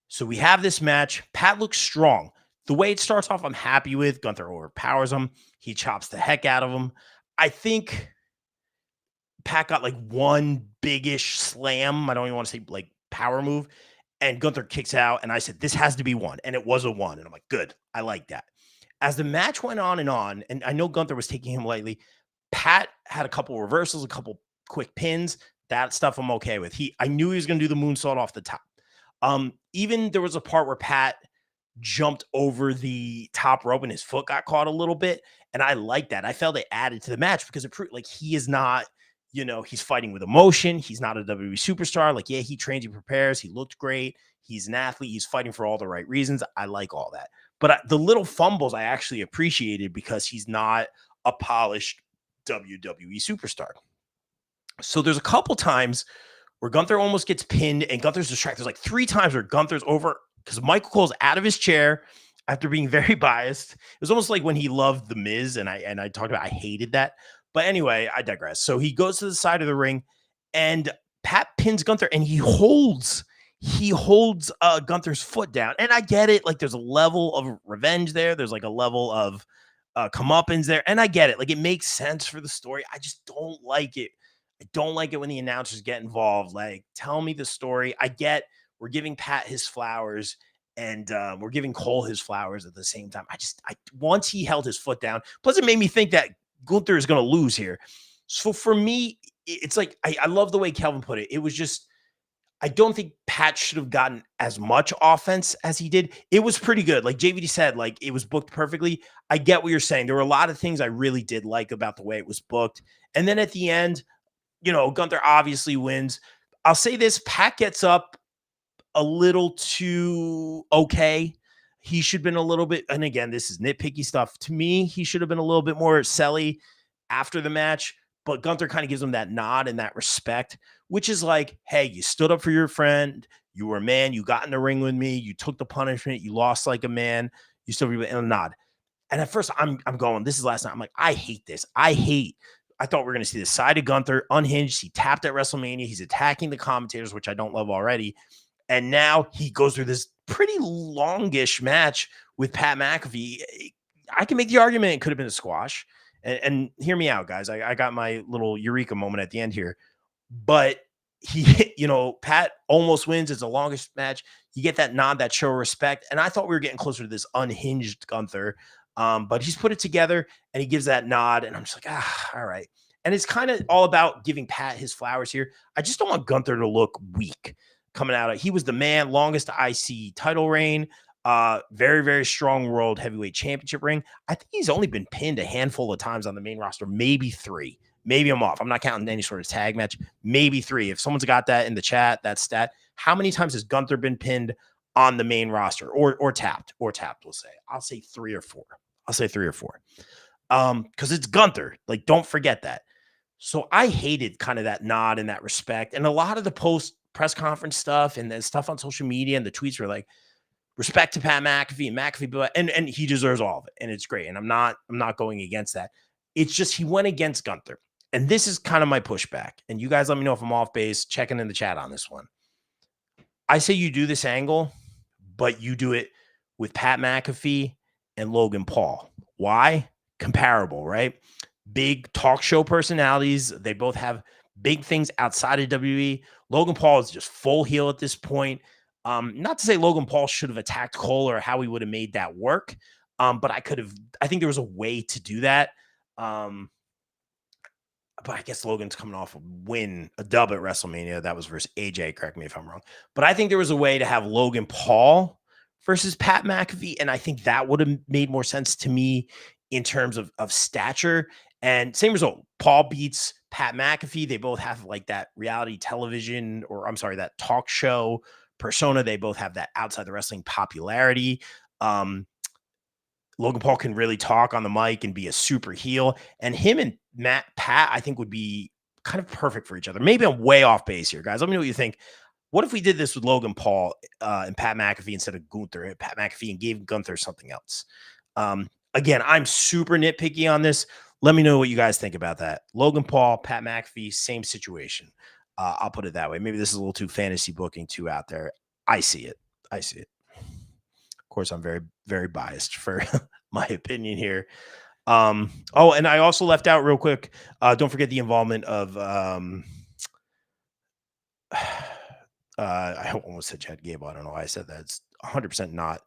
So we have this match. Pat looks strong. The way it starts off, I'm happy with. Gunther overpowers him. He chops the heck out of him. I think Pat got like one big-ish slam. I don't even want to say like power move. And Gunther kicks out. And I said, this has to be one. And it was a one. And I'm like, good. I like that. As the match went on, and I know Gunther was taking him lightly, Pat had a couple reversals, a couple quick pins. That stuff I'm okay with. I knew he was going to do the moonsault off the top. Even there was a part where Pat jumped over the top rope and his foot got caught a little bit. And I like that. I felt it added to the match because it proved like he is not, he's fighting with emotion. He's not a WWE superstar. Like, yeah, he trains, he prepares. He looked great. He's an athlete. He's fighting for all the right reasons. I like all that. But the little fumbles I actually appreciated because he's not a polished WWE superstar. So there's a couple times where Gunther almost gets pinned and Gunther's distracted. There's like 3 times where Gunther's over because Michael Cole's out of his chair after being very biased. It was almost like when he loved The Miz, and I talked about I hated that. But anyway, I digress. So he goes to the side of the ring, and Pat pins Gunther, and he holds Gunther's foot down. And I get it. Like, there's a level of revenge there. There's like a level of comeuppance there. And I get it. Like, it makes sense for the story. I just don't like it. I don't like it when the announcers get involved. Like, tell me the story. I get we're giving Pat his flowers and we're giving Cole his flowers at the same time. Once he held his foot down, plus it made me think that Gunther is going to lose here. So for me, it's like, I love the way Kelvin put it. It was just, I don't think Pat should have gotten as much offense as he did. It was pretty good. Like JVD said, like it was booked perfectly. I get what you're saying. There were a lot of things I really did like about the way it was booked. And then at the end, Gunther obviously wins. I'll say this, Pat gets up a little too okay. He should have been a little bit, and again, this is nitpicky stuff. To me, he should have been a little bit more selly after the match, but Gunther kind of gives him that nod and that respect, which is like, hey, you stood up for your friend. You were a man. You got in the ring with me. You took the punishment. You lost like a man. You still in a nod. And at first, I'm going, this is last night. I'm like, I hate this. I thought we were going to see the side of Gunther unhinged. He tapped at WrestleMania. He's attacking the commentators, which I don't love already. And now he goes through this pretty longish match with Pat McAfee. I can make the argument it could have been a squash. And hear me out, guys. I got my little eureka moment at the end here. But Pat almost wins. It's the longest match. You get that nod, that show of respect. And I thought we were getting closer to this unhinged Gunther. But he's put it together and he gives that nod. And I'm just like, all right. And it's kind of all about giving Pat his flowers here. I just don't want Gunther to look weak coming out. He was the man, longest IC title reign, very, very strong world heavyweight championship ring. I think he's only been pinned a handful of times on the main roster, maybe 3. Maybe I'm off. I'm not counting any sort of tag match. Maybe 3. If someone's got that in the chat, that stat, how many times has Gunther been pinned on the main roster or tapped, we'll say? I'll say 3 or 4. Because it's Gunther. Like, don't forget that. So I hated kind of that nod and that respect. And a lot of the post press conference stuff and the stuff on social media and the tweets were like, respect to Pat McAfee and McAfee, and he deserves all of it. And it's great. And I'm not going against that. It's just, he went against Gunther. And this is kind of my pushback. And you guys let me know if I'm off base, checking in the chat on this one. I say you do this angle, but you do it with Pat McAfee and Logan Paul. Why? Comparable, right? Big talk show personalities. They both have big things outside of WWE. Logan Paul is just full heel at this point. Not to say Logan Paul should have attacked Cole or how he would have made that work. But I think there was a way to do that. But I guess Logan's coming off a dub at WrestleMania. That was versus AJ. Correct me if I'm wrong. But I think there was a way to have Logan Paul versus Pat McAfee. And I think that would have made more sense to me in terms of stature. And same result. Paul beats Pat McAfee. They both have like that reality television, that talk show persona. They both have that outside the wrestling popularity. Logan Paul can really talk on the mic and be a super heel. And him and Pat, I think, would be kind of perfect for each other. Maybe I'm way off base here, guys. Let me know what you think. What if we did this with Logan Paul and Pat McAfee instead of Gunther, Pat McAfee, and gave Gunther something else? Again, I'm super nitpicky on this. Let me know what you guys think about that. Logan Paul, Pat McAfee, same situation. I'll put it that way. Maybe this is a little too fantasy booking too out there. I see it. Of course, I'm very, very biased for my opinion here. Oh, and I also left out real quick. Don't forget the involvement of I almost said Chad Gable. I don't know why I said that. It's 100% not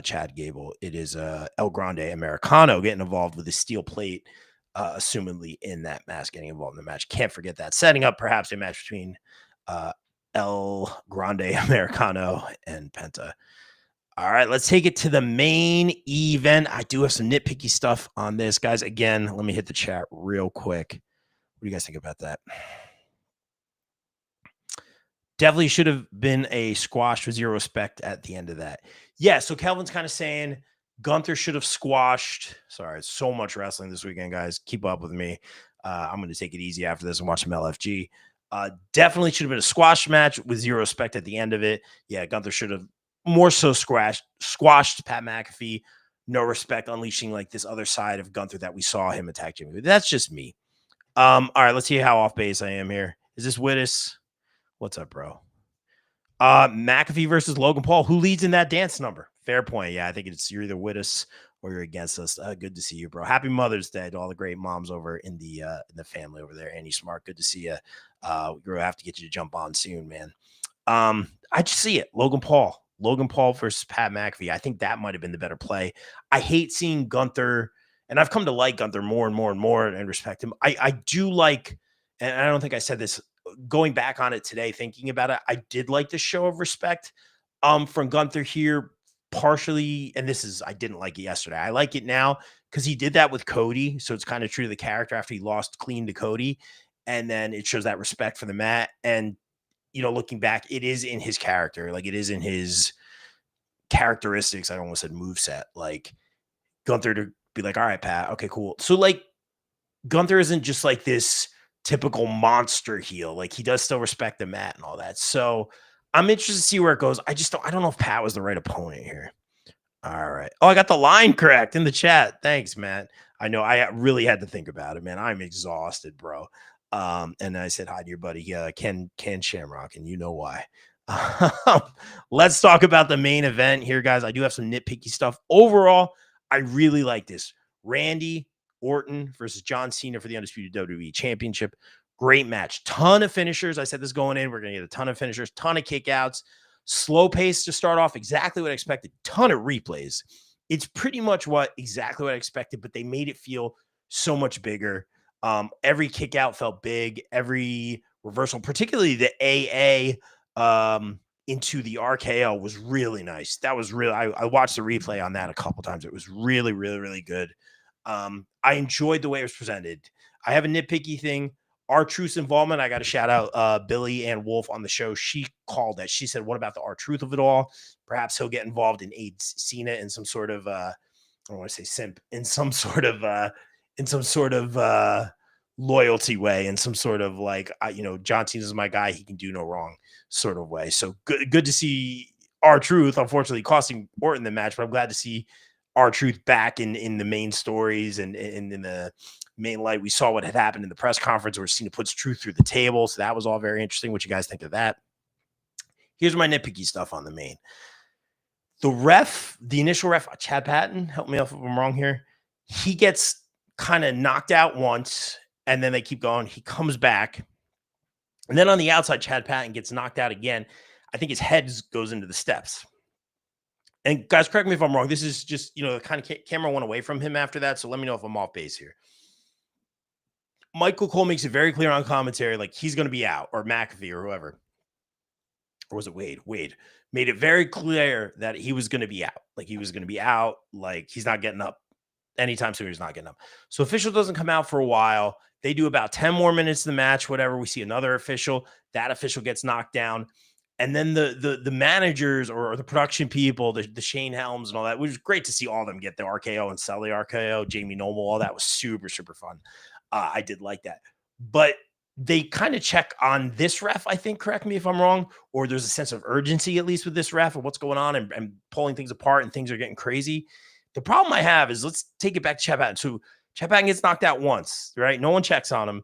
Chad Gable. It is El Grande Americano getting involved with the steel plate, assumedly in that match, getting involved in the match. Can't forget that. Setting up perhaps a match between El Grande Americano and Penta. All right, let's take it to the main event. I do have some nitpicky stuff on this, guys. Again, let me hit the chat real quick. What do you guys think about that? Definitely should have been a squash with zero respect at the end of that. Yeah, so Kelvin's kind of saying Gunther should have squashed. Sorry, it's so much wrestling this weekend, guys. Keep up with me. I'm going to take it easy after this and watch some LFG. Definitely should have been a squash match with zero respect at the end of it. Yeah, Gunther should have more so squashed Pat McAfee. No respect, unleashing like this other side of Gunther that we saw him attack Jimmy. That's just me. All right, let's see how off base I am here. Is this Wittes? What's up, bro? McAfee versus Logan Paul. Who leads in that dance number? Fair point. Yeah, I think you're either with us or you're against us. Good to see you, bro. Happy Mother's Day to all the great moms over in the family over there. Annie Smart, good to see you. We'll have to get you to jump on soon, man. I just see it. Logan Paul versus Pat McAfee. I think that might have been the better play. I hate seeing Gunther, and I've come to like Gunther more and more and more and respect him. I do like, and I don't think I said this, going back on it today, thinking about it, I did like the show of respect from Gunther here, partially, and I didn't like it yesterday. I like it now because he did that with Cody, so it's kind of true to the character after he lost clean to Cody, and then it shows that respect for the mat. And looking back, it is in his character, like it is in his characteristics. I almost said moveset, like Gunther to be like, all right, Pat, okay, cool. So like Gunther isn't just like this typical monster heel. Like he does still respect the mat and all that. So I'm interested to see where it goes. I don't know if Pat was the right opponent here. All right. Oh, I got the line correct in the chat. Thanks, Matt. I know I really had to think about it, man. I'm exhausted, bro. And I said hi to your buddy, Ken Shamrock, and you know why. Let's talk about the main event here, guys. I do have some nitpicky stuff. Overall, I really like this. Randy Orton versus John Cena for the Undisputed WWE Championship. Great match. Ton of finishers. I said this going in. We're going to get a ton of finishers, ton of kickouts, slow pace to start off. Exactly what I expected. Ton of replays. It's pretty much exactly what I expected, but they made it feel so much bigger. Every kick out felt big. Every reversal, particularly the AA into the RKO, was really nice. That was really, I watched the replay on that a couple times. It was really, really, really good. I enjoyed the way it was presented. I have a nitpicky thing. R-Truth's involvement, I got to shout out Billy and Wolf on the show. She called that. She said, what about the R-Truth of it all? Perhaps he'll get involved and aid Cena in some sort of, I don't want to say simp, in some sort of loyalty way, in some sort of like, John Cena's my guy. He can do no wrong sort of way. So good to see R-Truth, unfortunately costing Orton the match, but I'm glad to see R-Truth back in the main stories and in the main light. We saw what had happened in the press conference where Cena puts Truth through the table. So that was all very interesting. What you guys think of that? Here's my nitpicky stuff on the main. The initial ref, Chad Patton, help me out if I'm wrong here. He gets kind of knocked out once and then they keep going. He comes back. And then on the outside, Chad Patton gets knocked out again. I think his head goes into the steps. And guys, correct me if I'm wrong. This is just, the kind of camera went away from him after that. So let me know if I'm off base here. Michael Cole makes it very clear on commentary, like he's going to be out, or McAfee or whoever. Or was it Wade? Wade made it very clear that he was going to be out. Like he was going to be out. Like he's not getting up anytime soon. He's not getting up. So official doesn't come out for a while. They do about 10 more minutes of the match, whatever. We see another official. That official gets knocked down. And then the managers or the production people, the Shane Helms and all that, it was great to see all of them get the RKO and sell the RKO. Jamie Noble, all that was super, super fun. I did like that. But they kind of check on this ref, I think, correct me if I'm wrong, or there's a sense of urgency, at least with this ref, and what's going on and pulling things apart and things are getting crazy. The problem I have is, let's take it back to Chad Patton. So Chad Patton gets knocked out once, right? No one checks on him.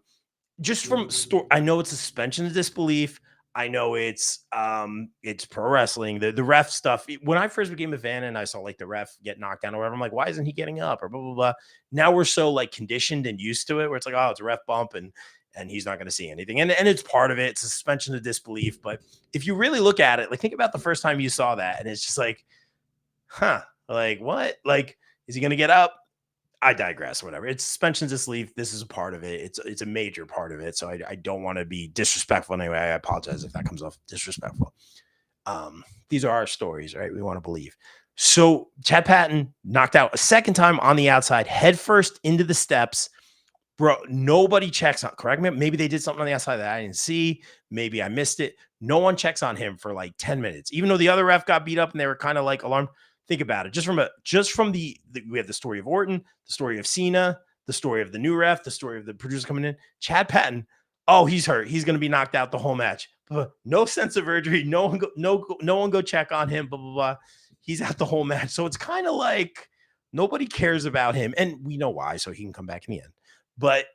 Just from I know it's suspension of disbelief. I know it's pro wrestling. The ref stuff. When I first became a fan and I saw like the ref get knocked down or whatever, I'm like, why isn't he getting up or blah blah blah. Now we're so like conditioned and used to it where it's like, oh, it's a ref bump and he's not going to see anything. And it's part of it. It's a suspension of disbelief. But if you really look at it, like think about the first time you saw that, and it's just like, huh, like what? Like, is he going to get up? I digress, whatever. It's suspension of disbelief. This is a part of it. It's a major part of it. So I don't want to be disrespectful anyway. I apologize if that comes off disrespectful. These are our stories, right? We want to believe. So Chad Patton knocked out a second time on the outside, head first into the steps. Bro, nobody checks on, correct me? Maybe they did something on the outside that I didn't see. Maybe I missed it. No one checks on him for like 10 minutes, even though the other ref got beat up and they were kind of like alarmed. Think about it. Just from the we have the story of Orton, the story of Cena, the story of the new ref, the story of the producer coming in. Chad Patton, oh, he's hurt. He's going to be knocked out the whole match. No sense of urgency. No one go check on him. Blah blah blah. He's out the whole match. So it's kind of like nobody cares about him, and we know why. So he can come back in the end. But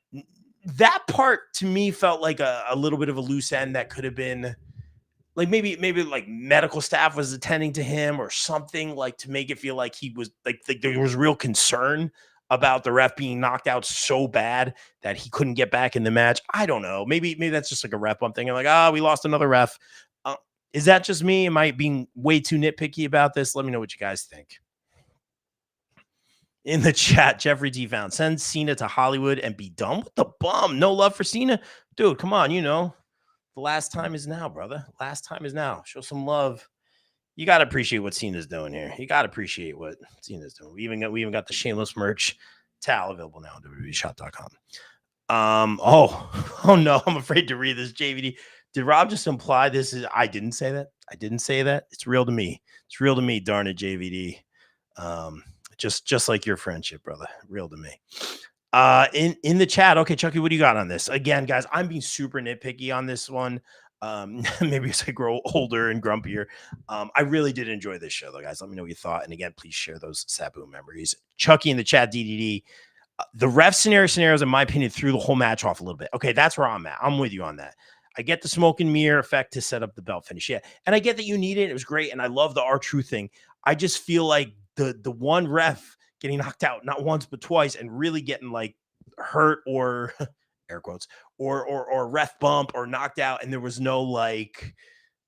that part to me felt like a little bit of a loose end that could have been like maybe like medical staff was attending to him or something, like to make it feel like he was like there was real concern about the ref being knocked out so bad that he couldn't get back in the match. I don't know. Maybe that's just like a ref bump thing. I'm like, we lost another ref. Is that just me? Am I being way too nitpicky about this? Let me know what you guys think. In the chat, Jeffrey D. Found, send Cena to Hollywood and be done with the bum. No love for Cena. Dude, come on, the last time is now, brother. Last time is now. Show some love. You got to appreciate what Cena's doing here. You got to appreciate what Cena's doing. We even got the Shameless merch towel available now on WWEshop.com. Oh no, I'm afraid to read this, JVD. Did Rob just imply this is, I didn't say that. I didn't say that. It's real to me. It's real to me, darn it, JVD. Just like your friendship, brother. Real to me. In the chat. Okay, Chucky, what do you got on this? Again, guys, I'm being super nitpicky on this one. Maybe as I grow older and grumpier. I really did enjoy this show, though, guys. Let me know what you thought. And again, please share those Sabu memories. Chucky in the chat, DDD. The ref scenarios, in my opinion, threw the whole match off a little bit. Okay, that's where I'm at. I'm with you on that. I get the smoke and mirror effect to set up the belt finish. Yeah. And I get that you need it. It was great. And I love the R-Truth thing. I just feel like the one ref getting knocked out not once but twice and really getting like hurt or air quotes or ref bump or knocked out, and there was no like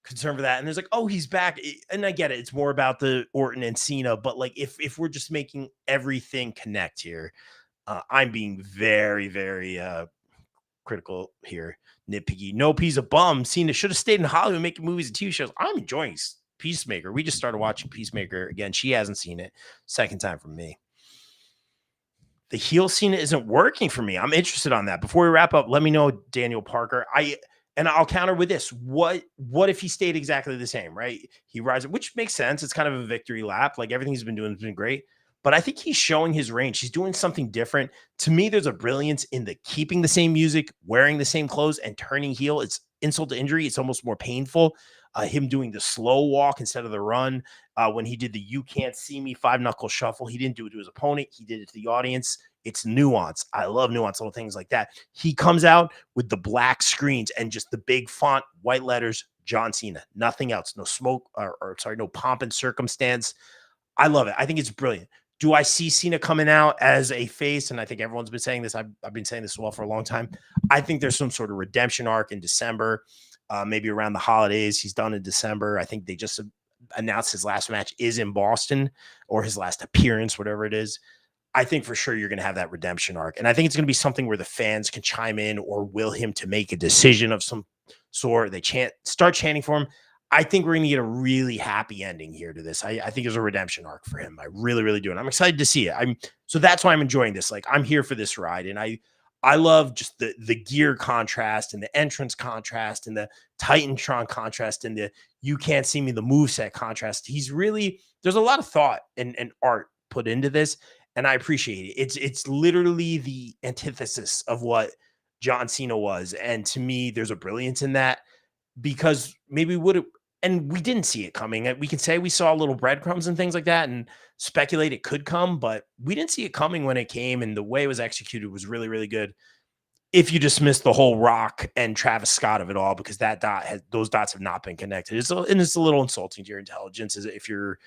concern for that. And there's like, oh, he's back. And I get it. It's more about the Orton and Cena, but like if we're just making everything connect here, I'm being very, very critical here. Nitpicky. Nope, he's a bum. Cena should have stayed in Hollywood making movies and TV shows. I'm enjoying Peacemaker. We just started watching Peacemaker again. She hasn't seen it. Second time for me. The heel Cena isn't working for me. I'm interested on that. Before we wrap up, let me know, Daniel Parker. I'll counter with this. What if he stayed exactly the same, right? He rises, which makes sense. It's kind of a victory lap. Like everything he's been doing has been great. But I think he's showing his range. He's doing something different. To me, there's a brilliance in the keeping the same music, wearing the same clothes, and turning heel. It's insult to injury. It's almost more painful. Him doing the slow walk instead of the run. When he did the "You Can't See Me" 5-knuckle shuffle, he didn't do it to his opponent. He did it to the audience. It's nuance. I love nuance, little things like that. He comes out with the black screens and just the big font, white letters, John Cena. Nothing else. No smoke no pomp and circumstance. I love it. I think it's brilliant. Do I see Cena coming out as a face? And I think everyone's been saying this. I've been saying this for a long time. I think there's some sort of redemption arc in December, maybe around the holidays. He's done in December. I think they just announced his last match is in Boston, or his last appearance, whatever it is. I think for sure you're going to have that redemption arc. And I think it's going to be something where the fans can chime in or will him to make a decision of some sort. They start chanting for him. I think we're going to get a really happy ending here to this. I think there's a redemption arc for him. I really, really do. And I'm excited to see it. So that's why I'm enjoying this. Like, I'm here for this ride. And I love just the gear contrast and the entrance contrast and the Titantron contrast and the "You Can't See Me," the moveset contrast. There's a lot of thought and art put into this. And I appreciate it. It's literally the antithesis of what John Cena was. And to me, there's a brilliance in that, because maybe we would have, and we didn't see it coming. We can say we saw little breadcrumbs and things like that and speculate it could come, but we didn't see it coming when it came. And the way it was executed was really, really good. If you dismiss the whole Rock and Travis Scott of it all, because those dots have not been connected. It's a little insulting to your intelligence as if you're,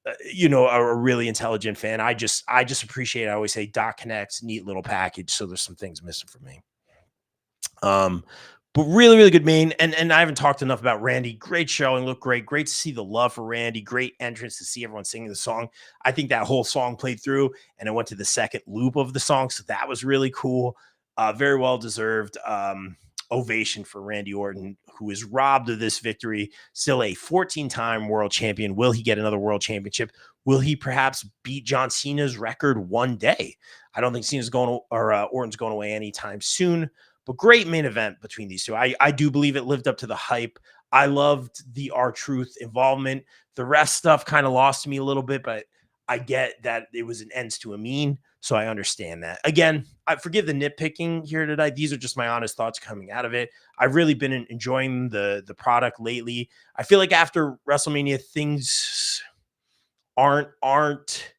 a really intelligent fan. I just appreciate, I always say dot connects, neat little package. So there's some things missing for me. But really, really good main. And I haven't talked enough about Randy. Great showing, looked great. Great to see the love for Randy. Great entrance to see everyone singing the song. I think that whole song played through and it went to the second loop of the song. So that was really cool. Very well deserved ovation for Randy Orton, who is robbed of this victory. Still a 14-time world champion. Will he get another world championship? Will he perhaps beat John Cena's record one day? I don't think Orton's going away anytime soon. But great main event between these two. I do believe it lived up to the hype. I loved the R-Truth involvement. The rest stuff kind of lost me a little bit, but I get that it was an ends to a mean, so I understand that. Again, I forgive the nitpicking here tonight. These are just my honest thoughts coming out of it. I've really been enjoying the product lately. I feel like after WrestleMania, things aren't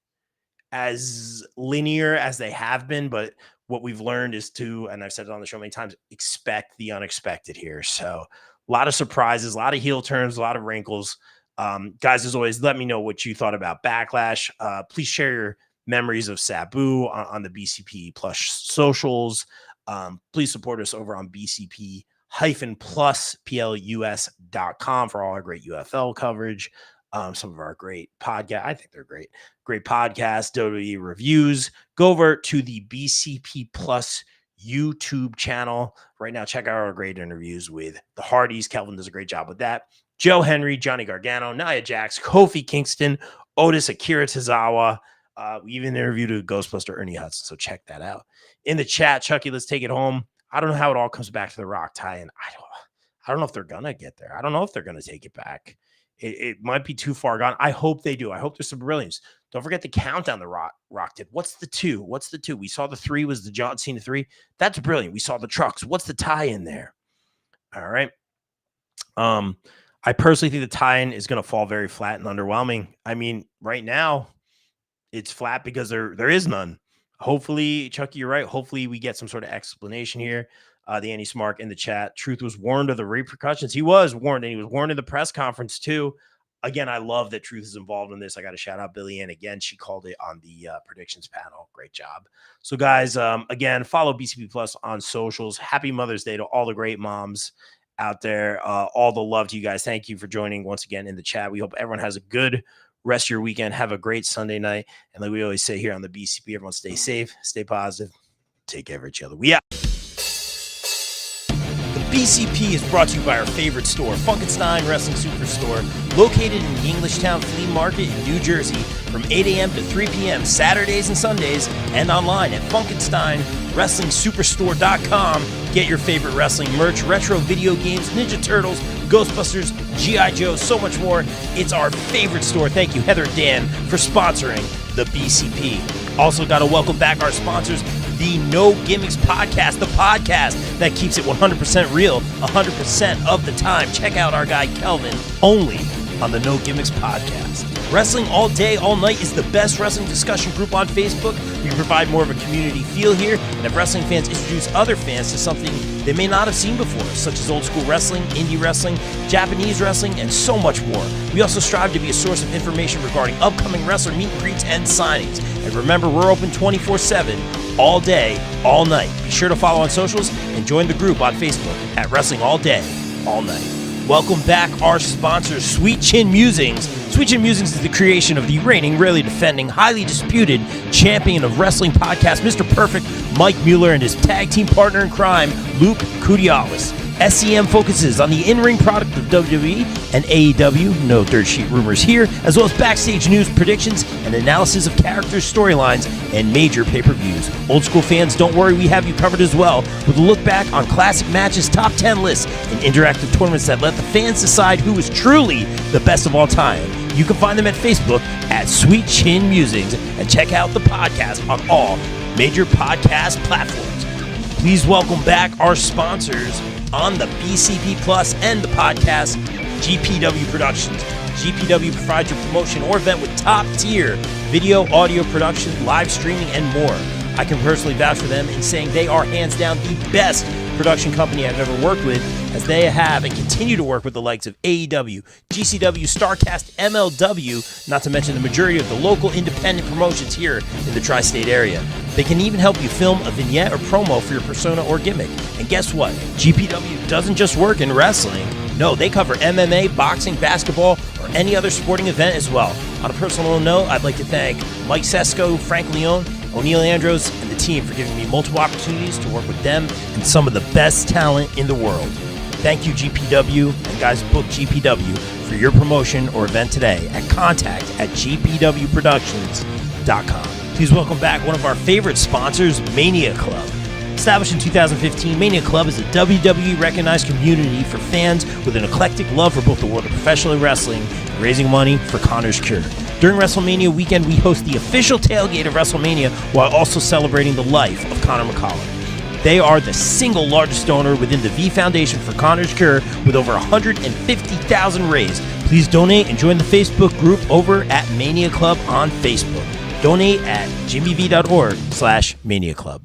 as linear as they have been, but what we've learned is to, and I've said it on the show many times, expect the unexpected here. So a lot of surprises, a lot of heel turns, a lot of wrinkles. Guys, as always, let me know what you thought about Backlash. Please share your memories of Sabu on the BCP Plus socials. Please support us over on BCP-plus.plus.com for all our great UFL coverage. Some of our great podcast. I think they're great podcasts, WWE reviews. Go over to the BCP Plus YouTube channel right now. Check out our great interviews with the Hardys. Kelvin does a great job with that. Joe Henry, Johnny Gargano, Nia Jax, Kofi Kingston, Otis, Akira Tozawa. We even interviewed a Ghostbuster, Ernie Hudson, so check that out. In the chat, Chucky, let's take it home. I don't know how it all comes back to the Rock tie-in. I don't know if they're going to get there. I don't know if they're going to take it back. It might be too far gone. I hope they do. I hope there's some brilliance. Don't forget the countdown the Rock did. What's the 2? We saw the 3 was the John Cena 3. That's brilliant. We saw the trucks. What's the tie-in there? All right. I personally think the tie-in is going to fall very flat and underwhelming. I mean, right now, it's flat because there is none. Hopefully, Chucky, you're right. Hopefully, we get some sort of explanation here. The Andy Smark in the chat. Truth was warned of the repercussions. He was warned, and he was warned in the press conference, too. Again, I love that Truth is involved in this. I got to shout out Billy Ann again. She called it on the predictions panel. Great job. So, guys, again, follow BCP Plus on socials. Happy Mother's Day to all the great moms out there. All the love to you guys. Thank you for joining once again in the chat. We hope everyone has a good rest of your weekend. Have a great Sunday night. And like we always say here on the BCP, everyone stay safe, stay positive, take care of each other. We out. BCP is brought to you by our favorite store, Funkenstein Wrestling Superstore, located in the Englishtown Flea Market in New Jersey from 8 a.m. to 3 p.m. Saturdays and Sundays, and online at FunkensteinWrestlingSuperstore.com. Get your favorite wrestling merch, retro video games, Ninja Turtles, Ghostbusters, G.I. Joe, so much more. It's our favorite store. Thank you, Heather and Dan, for sponsoring the BCP. Also got to welcome back our sponsors, the No Gimmicks Podcast, the podcast that keeps it 100% real 100% of the time. Check out our guy Kelvin, only on the No Gimmicks Podcast. Wrestling All Day, All Night is the best wrestling discussion group on Facebook. We provide more of a community feel here and have wrestling fans introduce other fans to something they may not have seen before, such as old school wrestling, indie wrestling, Japanese wrestling, and so much more. We also strive to be a source of information regarding upcoming wrestler meet and greets and signings. And remember, we're open 24/7, all day, all night. Be sure to follow on socials and join the group on Facebook at Wrestling All Day, All Night. Welcome back our sponsor, Sweet Chin Musings. Sweet Chin Musings is the creation of the reigning, rarely defending, highly disputed champion of wrestling podcast, Mr. Perfect, Mike Mueller, and his tag team partner in crime, Luke Kudialis. SCM focuses on the in-ring product of WWE and AEW, no dirt sheet rumors here, as well as backstage news, predictions, and analysis of characters, storylines, and major pay-per-views. Old school fans, don't worry, we have you covered as well, with a look back on classic matches, top 10 lists, and interactive tournaments that let the fans decide who is truly the best of all time. You can find them at Facebook at Sweet Chin Musings, and check out the podcast on all major podcast platforms. Please welcome back our sponsors on the BCP Plus and the podcast, GPW Productions. GPW provides your promotion or event with top-tier video, audio production, live streaming, and more. I can personally vouch for them in saying they are hands down the best production company I've ever worked with, as they have and continue to work with the likes of AEW, GCW, StarCast, MLW, not to mention the majority of the local independent promotions here in the tri-state area. They can even help you film a vignette or promo for your persona or gimmick. And guess what? GPW doesn't just work in wrestling. No, they cover MMA, boxing, basketball, or any other sporting event as well. On a personal note, I'd like to thank Mike Sesko, Frank Leone, O'Neil Andros, and the team for giving me multiple opportunities to work with them and some of the best talent in the world. Thank you, GPW, and guys, book GPW for your promotion or event today at contact@gpwproductions.com. Please welcome back one of our favorite sponsors, Mania Club. Established in 2015, Mania Club is a WWE recognized community for fans with an eclectic love for both the world of professional wrestling and raising money for Connor's Cure. During WrestleMania weekend, we host the official tailgate of WrestleMania while also celebrating the life of Connor McCollum. They are the single largest donor within the V Foundation for Connor's Cure with over $150,000 raised. Please donate and join the Facebook group over at Mania Club on Facebook. Donate at jimmyv.org/Mania Club.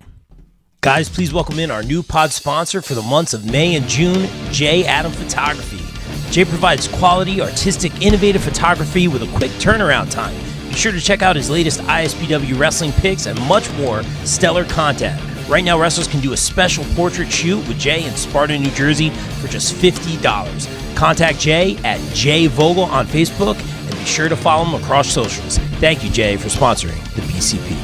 Guys, please welcome in our new pod sponsor for the months of May and June, J. Adam Photography. Jay provides quality, artistic, innovative photography with a quick turnaround time. Be sure to check out his latest ISPW wrestling pics and much more stellar content. Right now, wrestlers can do a special portrait shoot with Jay in Sparta, New Jersey for just $50. Contact Jay at jvogel on Facebook and be sure to follow him across socials. Thank you, Jay, for sponsoring the BCP.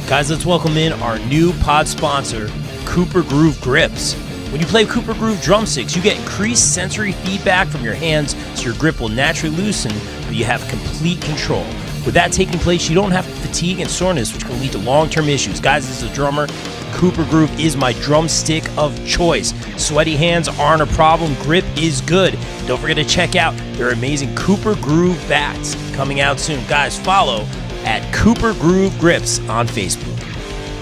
Guys, let's welcome in our new pod sponsor, Cooper Groove Grips. When you play Cooper Groove drumsticks, you get increased sensory feedback from your hands, so your grip will naturally loosen, but you have complete control. With that taking place, you don't have fatigue and soreness, which can lead to long-term issues. Guys, as a drummer, Cooper Groove is my drumstick of choice. Sweaty hands aren't a problem. Grip is good. Don't forget to check out their amazing Cooper Groove bats coming out soon. Guys, follow at Cooper Groove Grips on Facebook.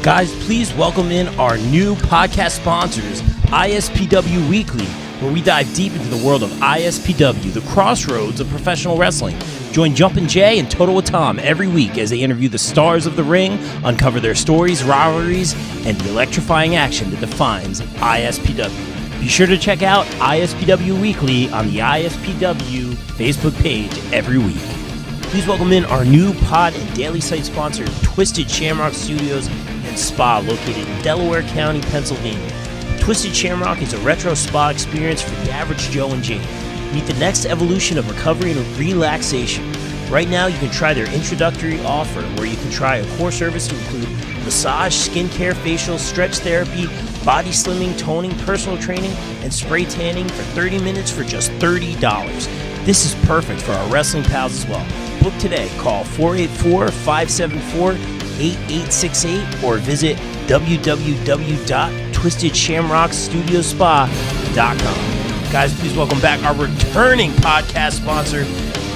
Guys, please welcome in our new podcast sponsors, ISPW Weekly, where we dive deep into the world of ISPW, the crossroads of professional wrestling. Join Jumpin' Jay and Total with Tom every week as they interview the stars of the ring, uncover their stories, rivalries, and the electrifying action that defines ISPW. Be sure to check out ISPW Weekly on the ISPW Facebook page every week. Please welcome in our new pod and daily site sponsor, Twisted Shamrock Studios and Spa, located in Delaware County, Pennsylvania. Twisted Shamrock is a retro spa experience for the average Joe and Jane. Meet the next evolution of recovery and relaxation. Right now, you can try their introductory offer, where you can try a core service to include massage, skincare, facial, stretch therapy, body slimming, toning, personal training, and spray tanning for 30 minutes for just $30. This is perfect for our wrestling pals as well. Book today. Call 484-574-8868 or visit www.twistedshamrockstudiospa.com. Guys, please welcome back our returning podcast sponsor,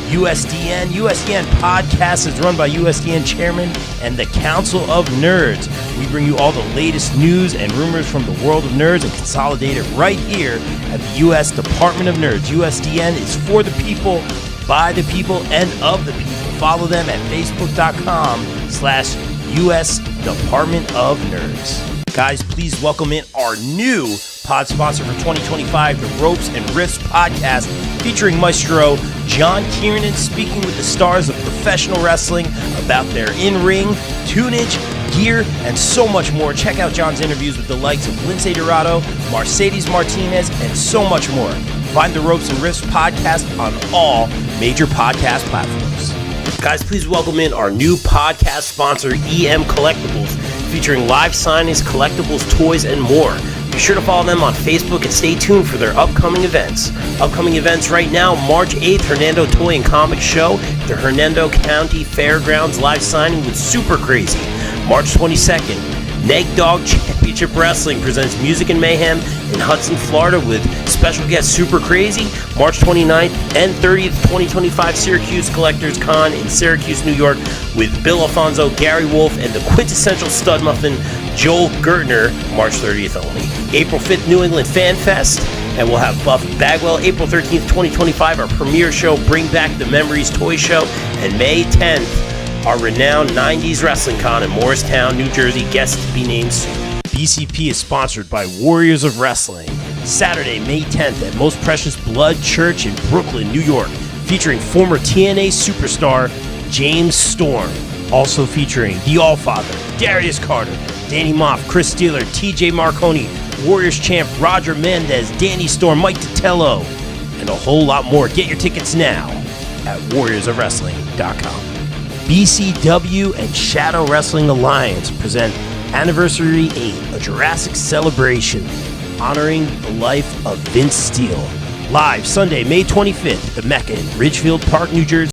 USDN. USDN Podcast is run by USDN Chairman and the Council of Nerds. We bring you all the latest news and rumors from the world of nerds and consolidate it right here at the U.S. Department of Nerds. USDN is for the people, by the people, and of the people. Follow them at facebook.com/US Department of Nerds. Guys, please welcome in our new pod sponsor for 2025, the Ropes and Riffs podcast, featuring Maestro John Kiernan speaking with the stars of professional wrestling about their in-ring, tunage, gear, and so much more. Check out John's interviews with the likes of Lince Dorado, Mercedes Martinez, and so much more. Find the Ropes and Riffs podcast on all major podcast platforms. Guys, please welcome in our new podcast sponsor, EM Collectibles, featuring live signings, collectibles, toys, and more. Be sure to follow them on Facebook and stay tuned for their upcoming events. Upcoming events right now, March 8th, Hernando Toy and Comic Show, the Hernando County Fairgrounds live signing with Super Crazy. March 22nd, Neg Dog Championship Wrestling presents Music and Mayhem in Hudson, Florida with special guest Super Crazy, March 29th and 30th, 2025 Syracuse Collectors Con in Syracuse, New York with Bill Alfonso, Gary Wolf, and the quintessential stud muffin Joel Gertner, March 30th only. April 5th, New England Fan Fest, and we'll have Buff Bagwell. April 13th, 2025, our premiere show, Bring Back the Memories Toy Show, and May 10th, our renowned 90s Wrestling Con in Morristown, New Jersey, guests to be named soon. BCP is sponsored by Warriors of Wrestling. Saturday, May 10th at Most Precious Blood Church in Brooklyn, New York, featuring former TNA superstar James Storm. Also featuring The Allfather, Darius Carter, Danny Moff, Chris Steeler, TJ Marconi, Warriors champ Roger Mendez, Danny Storm, Mike Titello, and a whole lot more. Get your tickets now at warriorsofwrestling.com. BCW and Shadow Wrestling Alliance present Anniversary 8, a Jurassic celebration honoring the life of Vince Steele. Live Sunday, May 25th at the Mecca in Ridgefield Park, New Jersey.